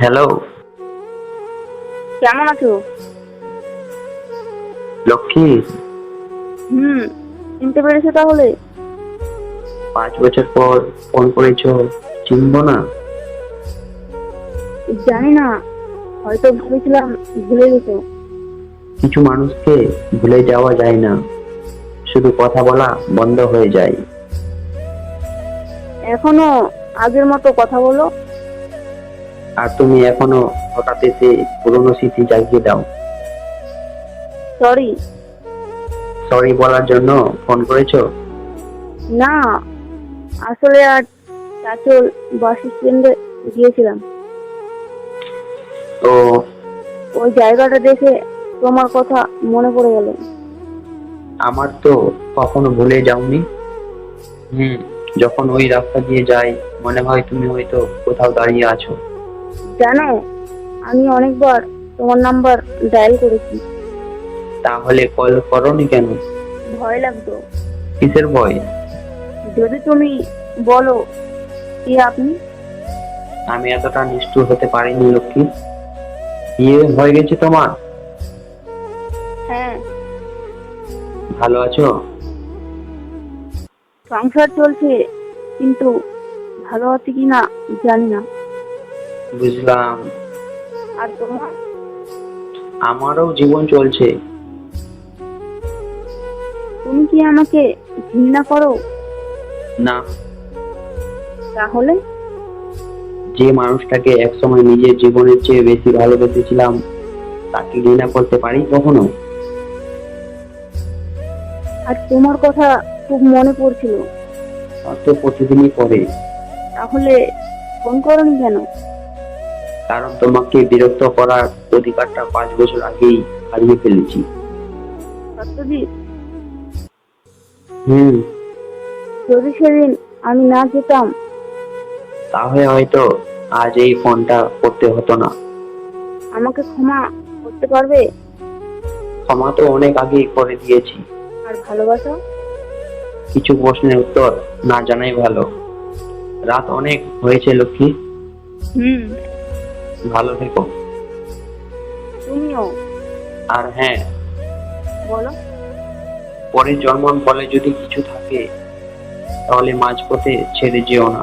Hello. কেমন আছো? লক্ষ্মী। হুম, চিনতে পেরেছো তাহলে? 5 বছর পর ফোন করেছো, চিনবো না? জানি না, হয়তো ভেবেছিলাম ভুলে গেছো। কিছু মানুষকে ভুলে যাওয়া যায় না, শুধু কথা বলা বন্ধ হয়ে যায়। এখনো আগের মতো কথা বলো। আর তুমি এখনো হঠাৎ এসে পুরোনো স্মৃতি জাগিয়ে দাও। সরি। সরি বলার জন্য ফোন করেছো? না, আসলে আজ চাচল বাস স্ট্যান্ডে গিয়েছিলাম। ও। ওই জায়গাটা দেখে তোমার কথা মনে পড়ে গেল। আমার তো কখনো ভুলে যাওনি। হুম। যখন ওই রাস্তা দিয়ে যাই, মনে হয় তুমি হয়তো কোথাও দাঁড়িয়ে আছো। জানো, আমি অনেকবার তোমার নাম্বার ডায়াল করেছি। তাহলে কল করোনি কেন? ভয় লাগতো। কিসের ভয়? যদি তুমি বলো কে আপনি। আমি এতটা নিষ্ঠুর হতে পারিনি লক্ষ্মী। বিয়ে হয়ে গেছে তোমার? হ্যাঁ, ভালো আছো? সংসার চলছে, কিন্তু ভালো আছে কিনা জানি না। বুঝলাম। আর তোমার? আমারও জীবন চলছে। তুমি কি আমাকে ঘৃণা করো? না। তাহলে? যে মানুষটাকে একসময় নিজের জীবনের চেয়ে বেশি ভালোবেসেছিলাম, তাকে ঘৃণা করতে পারি কখনো? আর তোমার কথা খুব মনে পড়ছিল। তা তো প্রতিদিনই করে। তাহলে ফোন করনি কেন? কারণ তোমাকে বিরক্ত করার অধিকারটা 5 বছর আগেই হারিয়ে ফেলেছি। সত্যজিৎ, হুম। যদি সেদিন আমি না যেতাম। তাহলে হয়তো আজ এই ফোনটা করতে হতো না। আমাকে ক্ষমা করতে পারবে? ক্ষমা তো অনেক আগেই করে দিয়েছি। আর ভালোবাসা? কিছু প্রশ্নের উত্তর না জানাই ভালো। রাত অনেক হয়েছে লক্ষ্মী। হুম, ভালো থেকো। তুমিও। আর হ্যাঁ, বলো। পরের জন্ম বলে যদি কিছু থাকে, তাহলে মাঝপথে ছেড়ে যেও না।